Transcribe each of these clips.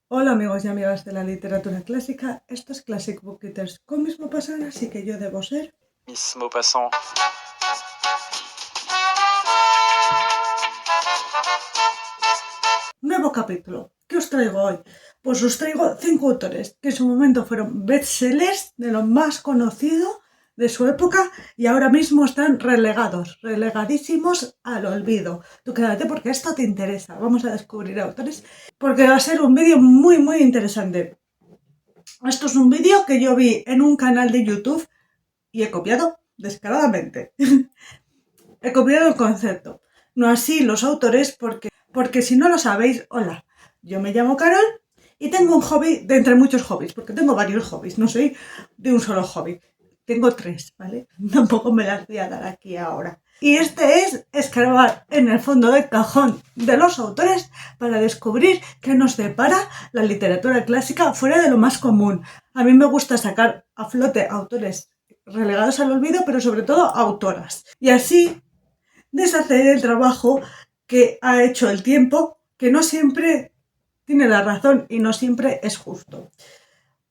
Hola amigos y amigas de la literatura clásica, esto es Classic Book Eaters con Miss Maupassant, así que yo debo ser Miss Maupassant. nuevo capítulo. ¿Qué os traigo hoy? Pues os traigo 5 autores que en su momento fueron bestsellers de lo más conocido de su época y ahora mismo están relegadísimos al olvido. Tú quédate porque esto te interesa. Vamos a descubrir autores porque va a ser un vídeo muy interesante. Esto es un vídeo que yo vi en un canal de YouTube y he copiado descaradamente. He copiado el concepto, no así los autores, porque si no lo sabéis, hola, yo me llamo Carol y tengo un hobby de entre muchos hobbies, porque tengo varios hobbies, no soy de un solo hobby. Tengo 3, ¿vale? Tampoco me las voy a dar aquí ahora. Y este es escarbar en el fondo del cajón de los autores para descubrir qué nos depara la literatura clásica fuera de lo más común. A mí me gusta sacar a flote autores relegados al olvido, pero sobre todo autoras. Y así deshacer el trabajo que ha hecho el tiempo, que no siempre tiene la razón y no siempre es justo.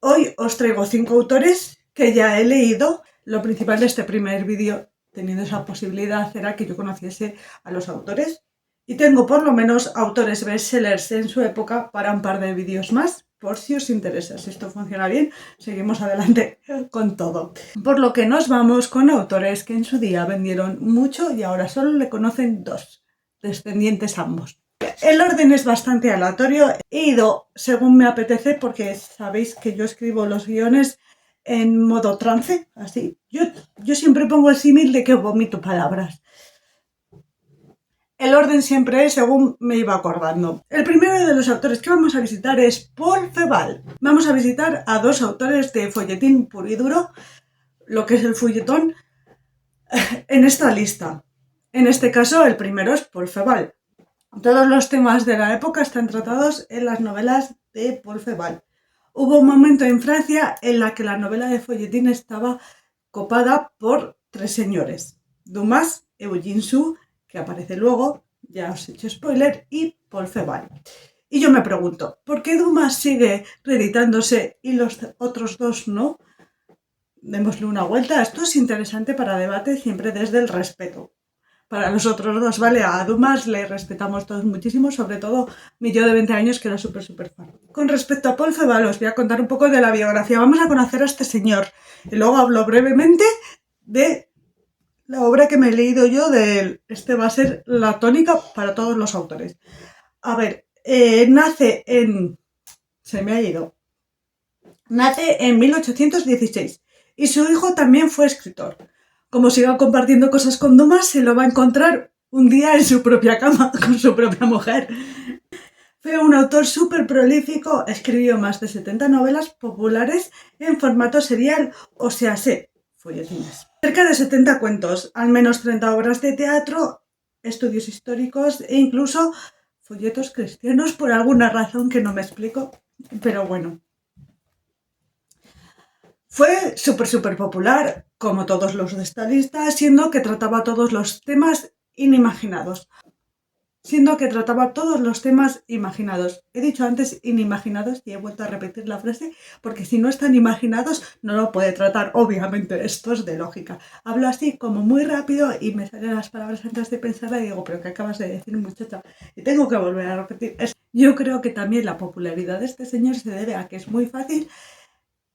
Hoy os traigo 5 autores que ya he leído. Lo principal de este primer vídeo, teniendo esa posibilidad, era que yo conociese a los autores. Y tengo por lo menos autores bestsellers en su época para un par de vídeos más, por si os interesa. Si esto funciona bien, seguimos adelante con todo. Por lo que nos vamos con autores que en su día vendieron mucho y ahora solo le conocen 2, descendientes ambos. El orden es bastante aleatorio, he ido según me apetece porque sabéis que yo escribo los guiones en modo trance, así. Yo siempre pongo el símil de que vomito palabras. El orden siempre es según me iba acordando. El primero de los autores que vamos a visitar es Paul Féval. Vamos a visitar a 2 autores de folletín puro y duro, lo que es el folletón, en esta lista. En este caso, el primero es Paul Féval. Todos los temas de la época están tratados en las novelas de Paul Féval. Hubo un momento en Francia en la que la novela de folletín estaba copada por 3 señores: Dumas, Eugene Sue, que aparece luego, ya os he hecho spoiler, y Paul Féval. Y yo me pregunto, ¿por qué Dumas sigue reeditándose y los otros 2 no? Démosle una vuelta. Esto es interesante para debate siempre desde el respeto. Para los otros 2, ¿vale? A Dumas le respetamos todos muchísimo, sobre todo mi yo de 20 años que era súper fan. Con respecto a Paul Féval, os voy a contar un poco de la biografía. Vamos a conocer a este señor y luego hablo brevemente de la obra que me he leído yo de él. Este va a ser la tónica para todos los autores. A ver, nace en... Se me ha ido. Nace en 1816 y su hijo también fue escritor. Como siga compartiendo cosas con Dumas, se lo va a encontrar un día en su propia cama con su propia mujer. Fue un autor súper prolífico, escribió más de 70 novelas populares en formato serial, o sea, folletines. Cerca de 70 cuentos, al menos 30 obras de teatro, estudios históricos e incluso folletos cristianos por alguna razón que no me explico, pero bueno. Fue súper popular, como todos los de esta lista, siendo que trataba todos los temas inimaginados. He dicho antes inimaginados y he vuelto a repetir la frase porque si no están imaginados no lo puede tratar, obviamente. Esto es de lógica. Hablo así como muy rápido y me salen las palabras antes de pensarla y digo, ¿pero qué acabas de decir, muchacha? Y tengo que volver a repetir. Yo creo que también la popularidad de este señor se debe a que es muy fácil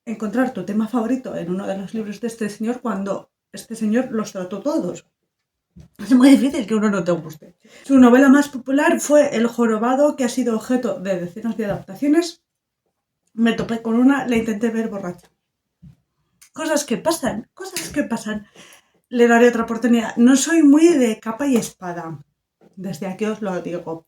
encontrar tu tema favorito en uno de los libros de este señor cuando este señor los trató todos. Es muy difícil que uno no te guste. Su novela más popular fue El jorobado, que ha sido objeto de decenas de adaptaciones. Me topé con una, la intenté ver borracha. Cosas que pasan. Le daré otra oportunidad. No soy muy de capa y espada. Desde aquí os lo digo.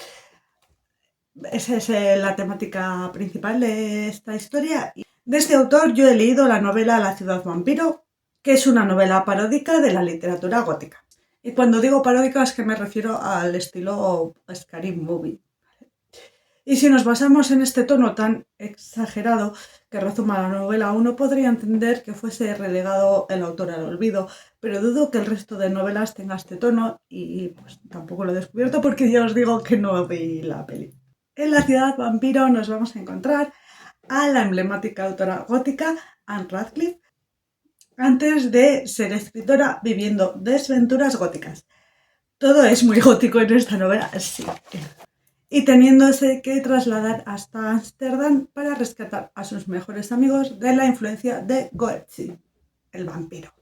Esa es la temática principal de esta historia. De este autor yo he leído la novela La ciudad vampiro, que es una novela paródica de la literatura gótica. Y cuando digo paródica es que me refiero al estilo Scary Movie. Y si nos basamos en este tono tan exagerado que rezuma la novela, uno podría entender que fuese relegado el autor al olvido, pero dudo que el resto de novelas tenga este tono y pues tampoco lo he descubierto porque ya os digo que no vi la peli. En la ciudad vampiro nos vamos a encontrar a la emblemática autora gótica Anne Radcliffe, antes de ser escritora viviendo desventuras góticas. Todo es muy gótico en esta novela, sí. Y teniéndose que trasladar hasta Ámsterdam para rescatar a sus mejores amigos de la influencia de Goethe, el vampiro.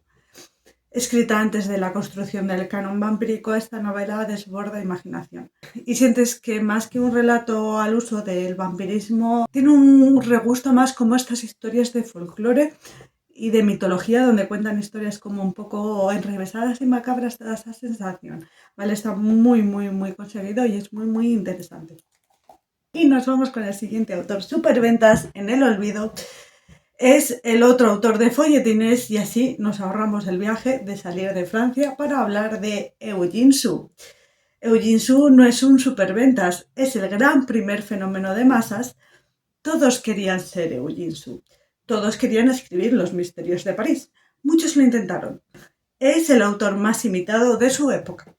Escrita antes de la construcción del canon vampírico, esta novela desborda imaginación. Y sientes que más que un relato al uso del vampirismo, tiene un regusto más como estas historias de folclore y de mitología, donde cuentan historias como un poco enrevesadas y macabras, te da esa sensación. ¿Vale? Está muy, muy, muy conseguido y es muy, muy interesante. Y nos vamos con el siguiente autor, superventas en el olvido. Es el otro autor de folletines y así nos ahorramos el viaje de salir de Francia para hablar de Eugene Sue. Eugene Sue no es un superventas, es el gran primer fenómeno de masas. Todos querían ser Eugene Sue. Todos querían escribir Los misterios de París. Muchos lo intentaron. Es el autor más imitado de su época,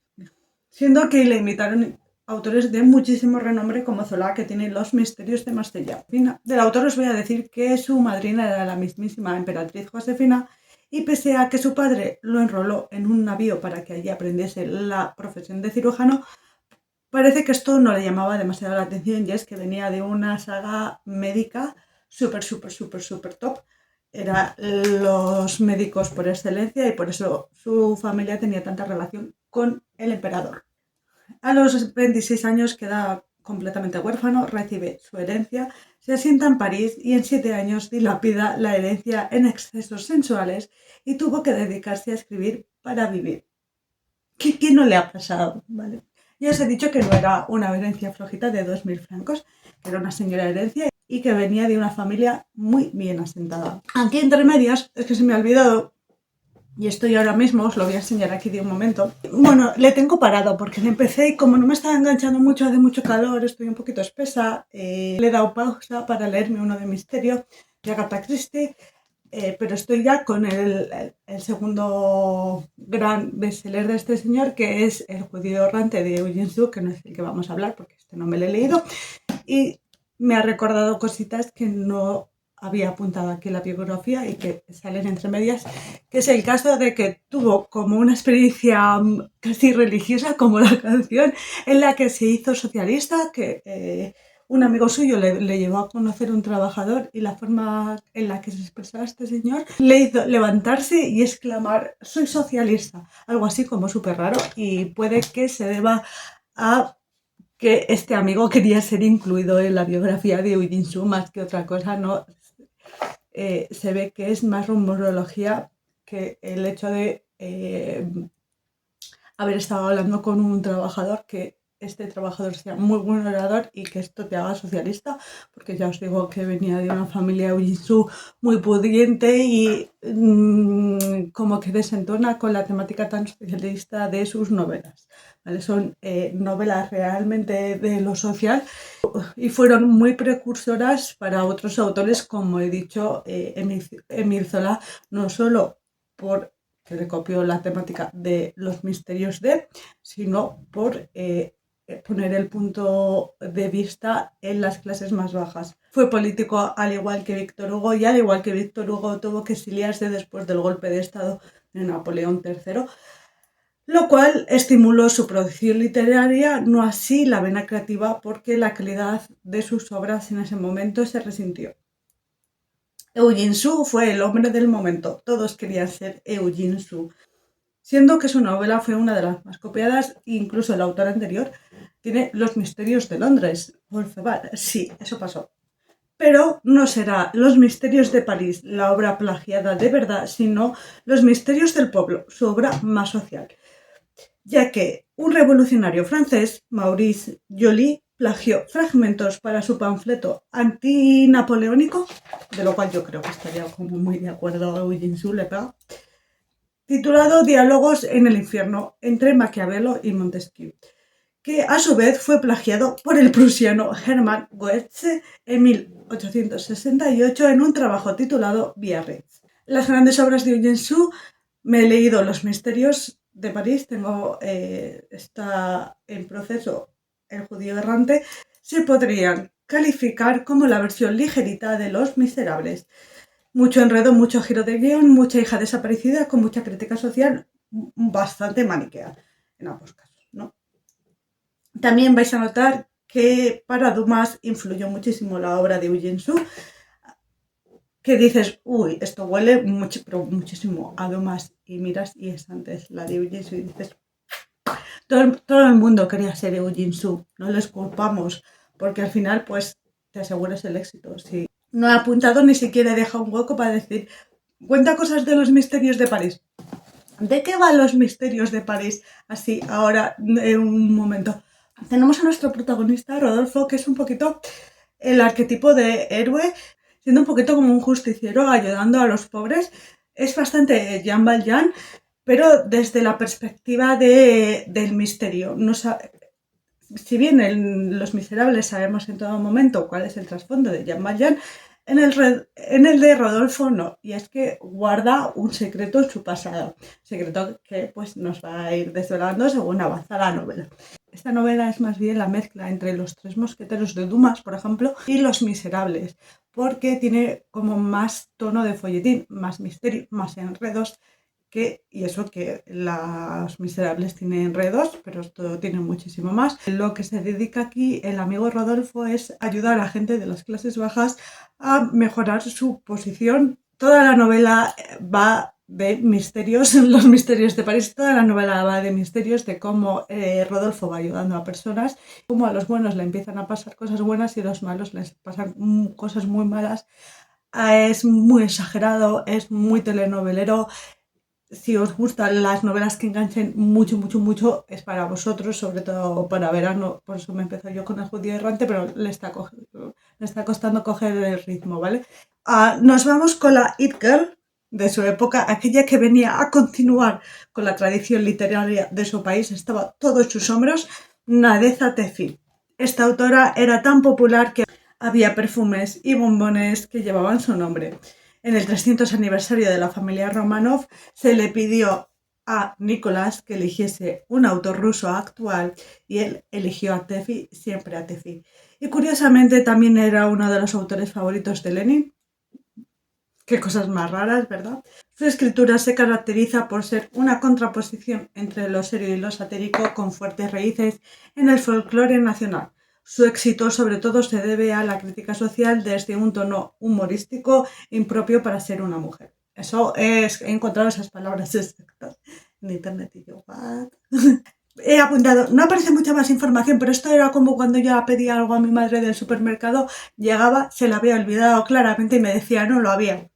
siendo que le imitaron autores de muchísimo renombre como Zola, que tiene Los misterios de Marsella. Del autor os voy a decir que su madrina era la mismísima emperatriz Josefina, y pese a que su padre lo enroló en un navío para que allí aprendiese la profesión de cirujano, parece que esto no le llamaba demasiado la atención, y es que venía de una saga médica súper top. Eran los médicos por excelencia y por eso su familia tenía tanta relación con el emperador. A los 26 años queda completamente huérfano, recibe su herencia, se asienta en París y en 7 años dilapida la herencia en excesos sensuales y tuvo que dedicarse a escribir para vivir. ¿Qué no le ha pasado? ¿Vale? Ya os he dicho que no era una herencia flojita de 2.000 francos, que era una señora herencia y que venía de una familia muy bien asentada. Aquí entre medias, es que se me ha olvidado, y estoy ahora mismo, os lo voy a enseñar aquí de un momento. Bueno, le tengo parado porque le empecé y como no me estaba enganchando mucho, hace mucho calor, estoy un poquito espesa, le he dado pausa para leerme uno de misterio de Agatha Christie, pero estoy ya con el segundo gran bestseller de este señor, que es El judío errante de Eugene Sue, que no es el que vamos a hablar porque este no me lo he leído, y me ha recordado cositas que no había apuntado aquí en la biografía y que salen entre medias, que es el caso de que tuvo como una experiencia casi religiosa, como la canción, en la que se hizo socialista, que un amigo suyo le llevó a conocer un trabajador y la forma en la que se expresaba este señor le hizo levantarse y exclamar «soy socialista», algo así como súper raro, y puede que se deba a que este amigo quería ser incluido en la biografía de Eugene Sue más que otra cosa. No, se ve que es más rumorología que el hecho de haber estado hablando con un trabajador, que este trabajador sea muy buen orador y que esto te haga socialista, porque ya os digo que venía de una familia Eugene Sue muy pudiente y como que desentona con la temática tan socialista de sus novelas. ¿Vale? Son novelas realmente de lo social y fueron muy precursoras para otros autores, como he dicho, Émile Zola, no solo por que le copió la temática de Los misterios de, sino por poner el punto de vista en las clases más bajas. Fue político al igual que Víctor Hugo, y al igual que Víctor Hugo tuvo que exiliarse después del golpe de estado de Napoleón III, lo cual estimuló su producción literaria, no así la vena creativa, porque la calidad de sus obras en ese momento se resintió. Eugene Sue fue el hombre del momento, todos querían ser Eugene Sue, siendo que su novela fue una de las más copiadas. Incluso el autor anterior tiene Los misterios de Londres, Wolfeval. Sí, eso pasó. Pero no será Los misterios de París la obra plagiada de verdad, sino Los misterios del pueblo, su obra más social, ya que un revolucionario francés, Maurice Joly, plagió fragmentos para su panfleto antinapoleónico, de lo cual yo creo que estaría como muy de acuerdo Eugene Sue, titulado Diálogos en el infierno entre Maquiavelo y Montesquieu, que a su vez fue plagiado por el prusiano Hermann Goethe en 1868 en un trabajo titulado Biarritz. Las grandes obras de Eugene Sue, me he leído Los misterios de París, está en proceso El judío errante, se podrían calificar como la versión ligerita de Los Miserables. Mucho enredo, mucho giro de guión, mucha hija desaparecida con mucha crítica social, bastante maniquea en ambos casos, ¿no? También vais a notar que para Dumas influyó muchísimo la obra de Eugene Sue, que dices, uy, esto huele mucho, pero muchísimo a Dumas, y miras y es antes la de Eugene Sue y dices, todo el mundo quería ser Eugene Sue, no les culpamos, porque al final pues te aseguras el éxito. Si no he apuntado, ni siquiera he dejado un hueco para decir, cuenta cosas de los misterios de París. ¿De qué van los misterios de París? Así, ahora, en un momento. Tenemos a nuestro protagonista, Rodolfo, que es un poquito el arquetipo de héroe, siendo un poquito como un justiciero, ayudando a los pobres. Es bastante Jean Valjean, pero desde la perspectiva del misterio. No si bien en Los Miserables sabemos en todo momento cuál es el trasfondo de Jean Valjean, en el de Rodolfo no, y es que guarda un secreto en su pasado, secreto que pues nos va a ir desvelando según avanza la novela. Esta novela es más bien la mezcla entre Los Tres Mosqueteros de Dumas, por ejemplo, y Los Miserables, porque tiene como más tono de folletín, más misterio, más enredos, y eso que Las Miserables tiene enredos, pero esto tiene muchísimo más. Lo que se dedica aquí el amigo Rodolfo es ayudar a la gente de las clases bajas a mejorar su posición. Toda la novela va de misterios, los misterios de París, toda la novela va de misterios, de cómo Rodolfo va ayudando a personas, cómo a los buenos le empiezan a pasar cosas buenas y a los malos les pasan cosas muy malas. Es muy exagerado, es muy telenovelero. Si os gustan las novelas que enganchen mucho, mucho, mucho, es para vosotros, sobre todo para verano. Por eso me empezó yo con El Judío Errante, pero le está costando coger el ritmo, ¿vale? Nos vamos con la It Girl de su época, aquella que venía a continuar con la tradición literaria de su país, estaba todo en sus hombros, Nadeza Tefil. Esta autora era tan popular que había perfumes y bombones que llevaban su nombre. En el 300 aniversario de la familia Romanov se le pidió a Nicolás que eligiese un autor ruso actual y él eligió a Teffi, siempre a Teffi. Y curiosamente también era uno de los autores favoritos de Lenin. Qué cosas más raras, ¿verdad? Su escritura se caracteriza por ser una contraposición entre lo serio y lo satírico con fuertes raíces en el folclore nacional. Su éxito sobre todo se debe a la crítica social desde un tono humorístico impropio para ser una mujer. He encontrado esas palabras exactas en internet y yo, ¿what? He apuntado, no aparece mucha más información, pero esto era como cuando yo pedía algo a mi madre del supermercado, llegaba, se la había olvidado claramente y me decía, no lo había.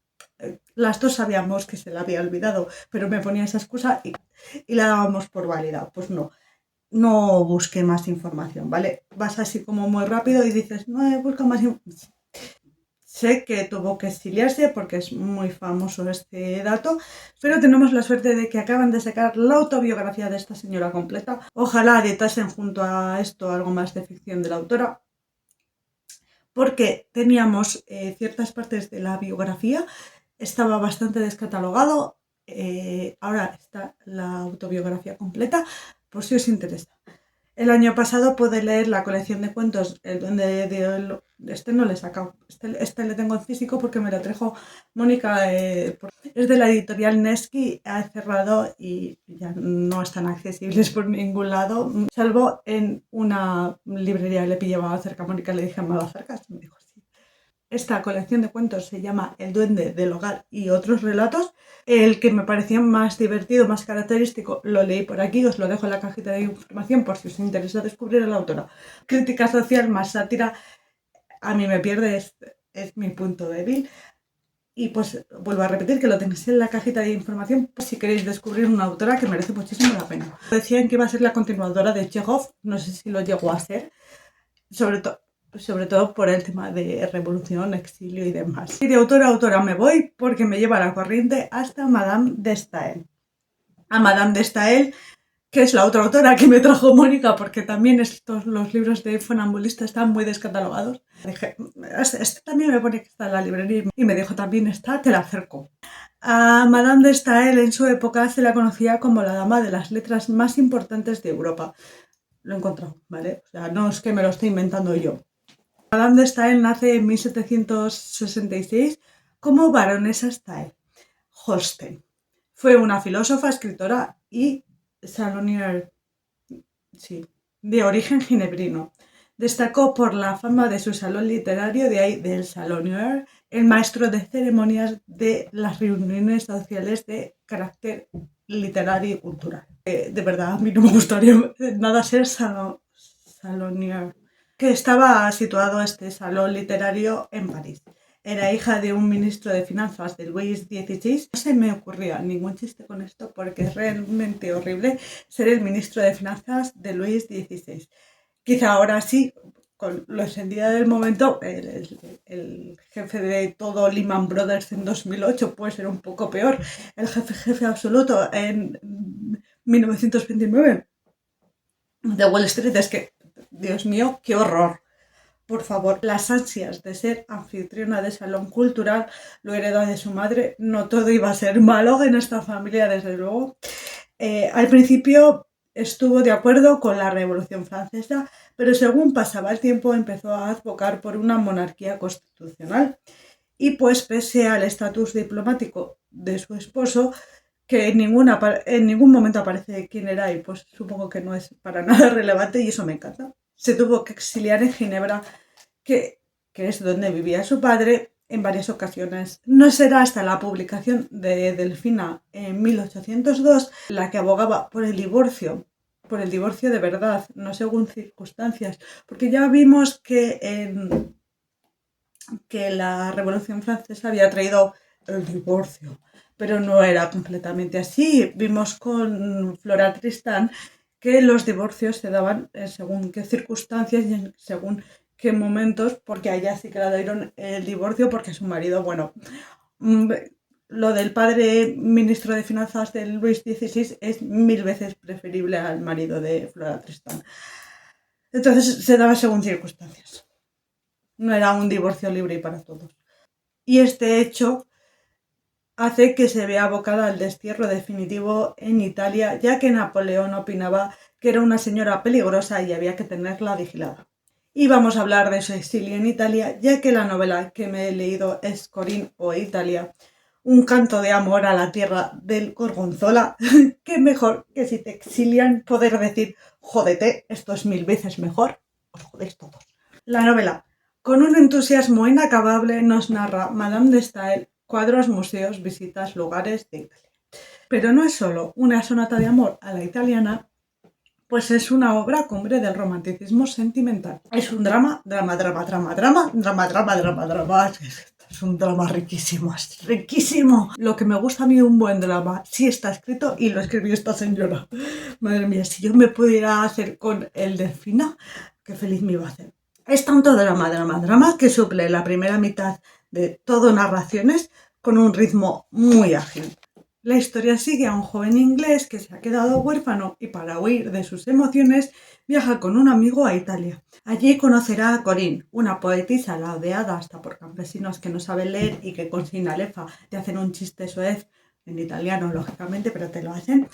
Las dos sabíamos que se la había olvidado, pero me ponía esa excusa y la dábamos por válida. Pues no busqué más información, ¿vale? Vas así como muy rápido y dices, no, busca más información. Sé que tuvo que exiliarse porque es muy famoso este dato, pero tenemos la suerte de que acaban de sacar la autobiografía de esta señora completa. Ojalá editasen junto a esto algo más de ficción de la autora, porque teníamos ciertas partes de la biografía, estaba bastante descatalogado, ahora está la autobiografía completa, por si os interesa. El año pasado pude leer la colección de cuentos, El Duende de Oro. Este no le he sacado, este le tengo en físico porque me lo trajo Mónica, es de la editorial Nesky, ha cerrado y ya no están accesibles por ningún lado, salvo en una librería. Le pillaba cerca a Mónica, le dije, ¿me lo acercas? Y me dijo, sí. Esta colección de cuentos se llama El Duende del Hogar y otros relatos. El que me parecía más divertido, más característico, lo leí por aquí, os lo dejo en la cajita de información por si os interesa descubrir a la autora. Crítica social más sátira, a mí me pierde, es mi punto débil. Y pues vuelvo a repetir que lo tenéis en la cajita de información por si queréis descubrir una autora que merece muchísimo la pena. Decían que iba a ser la continuadora de Chekhov, no sé si lo llegó a ser, sobre todo por el tema de revolución, exilio y demás. Y de autora a autora me voy porque me lleva la corriente hasta Madame de Staël. A Madame de Staël, que es la otra autora que me trajo Mónica, porque también los libros de Funambulista están muy descatalogados. Dije, este también me pone que está en la librería y me dijo, también está, te la acerco. A Madame de Staël en su época se la conocía como la dama de las letras más importantes de Europa. lo he encontrado, ¿vale? O sea, no es que me lo esté inventando yo. Madame de Staël nace en 1766 como baronesa Staël Holstein. Fue una filósofa, escritora y salonier, sí, de origen ginebrino. Destacó por la fama de su salón literario, de ahí del salonier, el maestro de ceremonias de las reuniones sociales de carácter literario y cultural. De verdad, a mí no me gustaría nada ser salonier. Que estaba situado este salón literario en París. Era hija de un ministro de finanzas de Luis XVI. No se me ocurría ningún chiste con esto porque es realmente horrible ser el ministro de finanzas de Luis XVI. Quizá ahora sí, con lo encendida del momento, el jefe de todo Lehman Brothers en 2008 puede ser un poco peor. El jefe absoluto en 1929 de Wall Street. Es que, Dios mío, qué horror. Por favor, las ansias de ser anfitriona de salón cultural lo heredó de su madre. No todo iba a ser malo en esta familia, desde luego. Al principio estuvo de acuerdo con la Revolución Francesa, pero según pasaba el tiempo empezó a advocar por una monarquía constitucional. Y pues pese al estatus diplomático de su esposo, que en ningún momento aparece quién era y pues supongo que no es para nada relevante y eso me encanta. Se tuvo que exiliar en Ginebra, que es donde vivía su padre, en varias ocasiones. No será hasta la publicación de Delfina en 1802 la que abogaba por el divorcio de verdad, no según circunstancias, porque ya vimos que la Revolución Francesa había traído el divorcio, pero no era completamente así. Vimos con Flora Tristán que los divorcios se daban según qué circunstancias y según qué momentos, porque a ella sí que le dieron el divorcio porque su marido, bueno, lo del padre ministro de finanzas de Luis XVI es 1000 veces preferible al marido de Flora Tristán. Entonces se daba según circunstancias. No era un divorcio libre y para todos. Y este hecho hace que se vea abocada al destierro definitivo en Italia, ya que Napoleón opinaba que era una señora peligrosa y había que tenerla vigilada. Y vamos a hablar de su exilio en Italia, ya que la novela que me he leído es Corinne o Italia, un canto de amor a la tierra del Gorgonzola. Qué mejor que si te exilian poder decir, jódete, esto es 1000 veces mejor, os jodéis todos. La novela, con un entusiasmo inacabable, nos narra Madame de Staël, cuadros, museos, visitas, lugares de Italia. Pero no es solo una sonata de amor a la italiana, pues es una obra cumbre del romanticismo sentimental. Es un drama. Es un drama riquísimo, es riquísimo. Lo que me gusta a mí de un buen drama, sí está escrito y lo escribió esta señora. Madre mía, si yo me pudiera hacer con el Delfina, qué feliz me iba a hacer. Es tanto drama que suple la primera mitad de todo narraciones con un ritmo muy ágil. La historia sigue a un joven inglés que se ha quedado huérfano y para huir de sus emociones viaja con un amigo a Italia. Allí conocerá a Corinne, una poetisa laudeada hasta por campesinos que no saben leer y que con sinalefa te hacen un chiste soez en italiano, lógicamente, pero te lo hacen.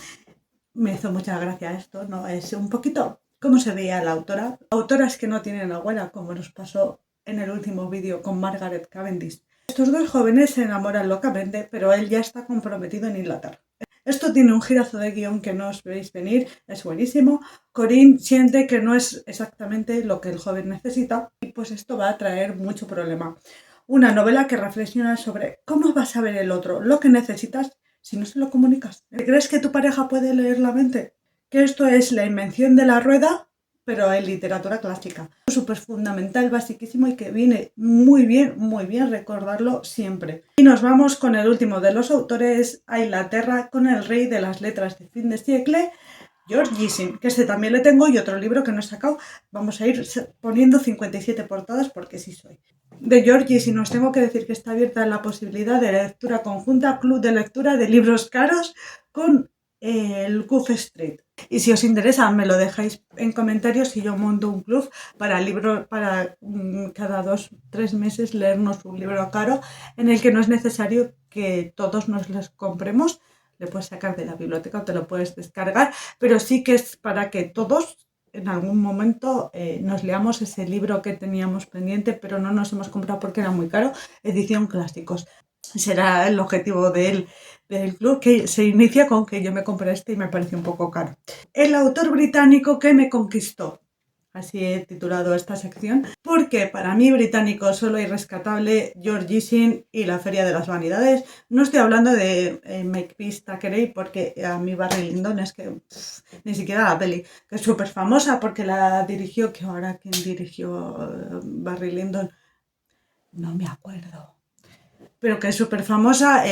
Me hizo mucha gracia esto, ¿no? Es un poquito cómo se veía la autora. Autoras que no tienen abuela, como nos pasó en el último vídeo con Margaret Cavendish. Estos dos jóvenes se enamoran locamente, pero él ya está comprometido en Inglaterra. Esto tiene un girazo de guión que no os veis venir, es buenísimo. Corinne siente que no es exactamente lo que el joven necesita y pues esto va a traer mucho problema. Una novela que reflexiona sobre cómo vas a ver el otro, lo que necesitas si no se lo comunicas. ¿Crees que tu pareja puede leer la mente? Que esto es la invención de la rueda, pero en literatura clásica. Súper fundamental, basiquísimo y que viene muy bien recordarlo siempre. Y nos vamos con el último de los autores a Inglaterra, con el rey de las letras de fin de siglo, George Gissing, que este también le tengo y otro libro que no he sacado. Vamos a ir poniendo 57 portadas porque sí soy. De George Gissing os tengo que decir que está abierta la posibilidad de lectura conjunta, club de lectura de libros caros con el Cuff Street. Y si os interesa, me lo dejáis en comentarios y yo monto un club para cada 2-3 meses leernos un libro caro en el que no es necesario que todos nos los compremos. Le puedes sacar de la biblioteca o te lo puedes descargar, pero sí que es para que todos en algún momento nos leamos ese libro que teníamos pendiente, pero no nos hemos comprado porque era muy caro, edición clásicos. Será el objetivo del club, que se inicia con que yo me compré este y me pareció un poco caro. El autor británico que me conquistó. Así he titulado esta sección, porque para mí británico solo hay rescatable George Gissing y la Feria de las Vanidades. No estoy hablando de Makepeace Thackeray, porque a mí Barry Lyndon es que ni siquiera la peli, que es súper famosa porque la dirigió, que ahora quien dirigió Barry Lyndon, no me acuerdo, pero que es súper famosa.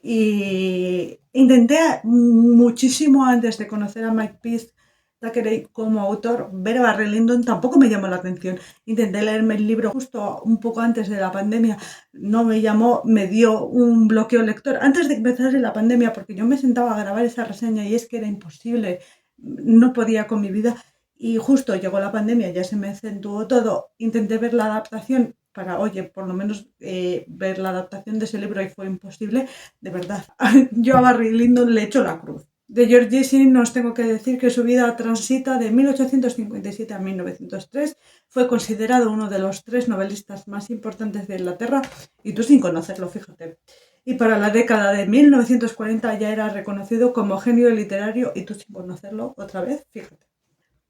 Y intenté muchísimo antes de conocer a Makepeace Thackeray como autor, ver a Barry Lyndon tampoco me llamó la atención. Intenté leerme el libro justo un poco antes de la pandemia, no me llamó, me dio un bloqueo lector antes de empezar la pandemia, porque yo me sentaba a grabar esa reseña y es que era imposible, no podía con mi vida. Y justo llegó la pandemia, ya se me acentuó todo. Intenté ver la adaptación para, oye, por lo menos ver la adaptación de ese libro y fue imposible, de verdad. Yo a Barry Lyndon le echo la cruz. De George Gissing os tengo que decir que su vida transita de 1857 a 1903. Fue considerado uno de los 3 novelistas más importantes de Inglaterra, y tú sin conocerlo, fíjate. Y para la década de 1940 ya era reconocido como genio literario, y tú sin conocerlo otra vez, fíjate.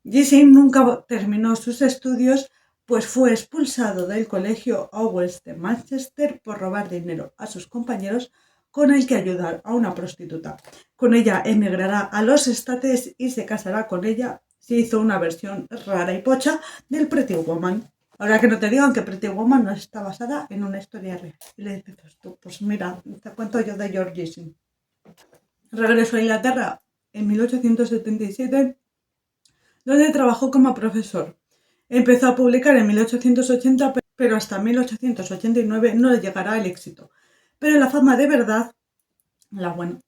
Gissing nunca terminó sus estudios, pues fue expulsado del colegio Owens de Manchester por robar dinero a sus compañeros con el que ayudar a una prostituta. Con ella emigrará a los Estates y se casará con ella. Se hizo una versión rara y pocha del Pretty Woman. Ahora que no te digan que Pretty Woman no está basada en una historia real. Y le dices tú, pues mira, te cuento yo de George Gissing. Regresó a Inglaterra en 1877, donde trabajó como profesor. Empezó a publicar en 1880, pero hasta 1889 no le llegará el éxito. Pero la fama de verdad, la buena,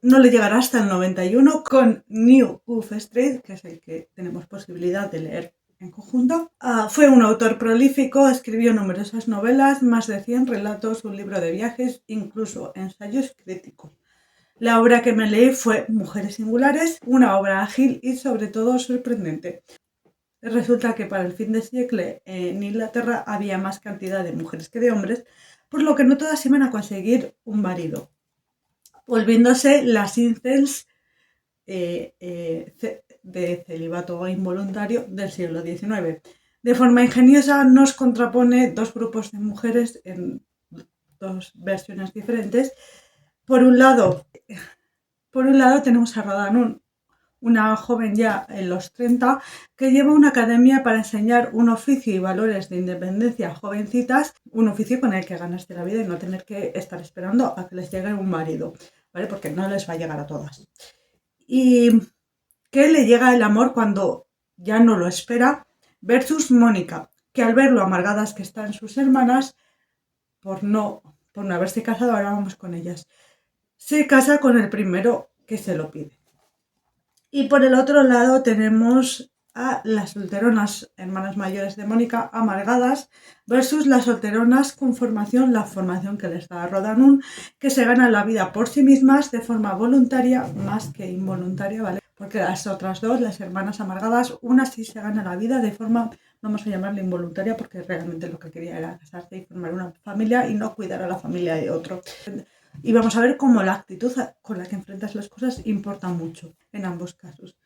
no le llegará hasta el 91 con New Goof Street, que es el que tenemos posibilidad de leer en conjunto. Fue un autor prolífico, escribió numerosas novelas, más de 100 relatos, un libro de viajes, incluso ensayos críticos. La obra que me leí fue Mujeres Singulares, una obra ágil y sobre todo sorprendente. Resulta que para el fin de siglo en Inglaterra había más cantidad de mujeres que de hombres, por lo que no todas iban a conseguir un marido, volviéndose las incels de celibato involuntario del siglo XIX. De forma ingeniosa nos contrapone 2 grupos de mujeres en 2 versiones diferentes. Por un lado tenemos a Radha Nun, una joven ya en los 30, que lleva una academia para enseñar un oficio y valores de independencia a jovencitas, un oficio con el que ganarse la vida y no tener que estar esperando a que les llegue un marido, ¿vale? Porque no les va a llegar a todas. Y que le llega el amor cuando ya no lo espera, versus Mónica, que al ver lo amargadas que están sus hermanas por no haberse casado, ahora vamos con ellas, se casa con el primero que se lo pide. Y por el otro lado tenemos a las solteronas, hermanas mayores de Mónica, amargadas, versus las solteronas con formación, la formación que les da Radha Nun, que se ganan la vida por sí mismas de forma voluntaria más que involuntaria, ¿vale? Porque las otras dos, las hermanas amargadas, una sí se gana la vida de forma, vamos a llamarla involuntaria, porque realmente lo que quería era casarse y formar una familia y no cuidar a la familia de otro. Y vamos a ver cómo la actitud con la que enfrentas las cosas importa mucho en ambos casos.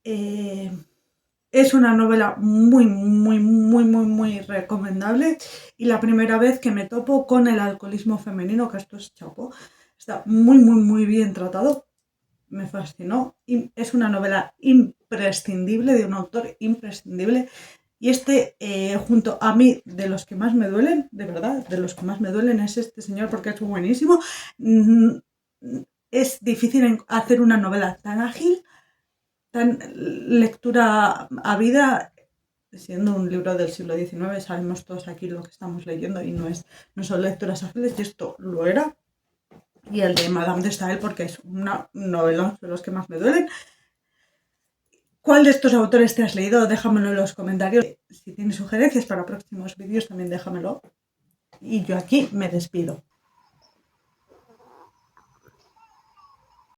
Es una novela muy recomendable, y la primera vez que me topo con el alcoholismo femenino, que esto es chapo, está muy bien tratado, me fascinó, y es una novela imprescindible, de un autor imprescindible. Y junto a mí, de los que más me duelen, de verdad, de los que más me duelen es este señor, porque es buenísimo. Es difícil hacer una novela tan ágil, tan lectura a vida, siendo un libro del siglo XIX. Sabemos todos aquí lo que estamos leyendo y no son lecturas ágiles, y esto lo era. Y el de Madame de Staël, porque es una novela de los que más me duelen. ¿Cuál de estos autores te has leído? Déjamelo en los comentarios. Si tienes sugerencias para próximos vídeos, también déjamelo. Y yo aquí me despido.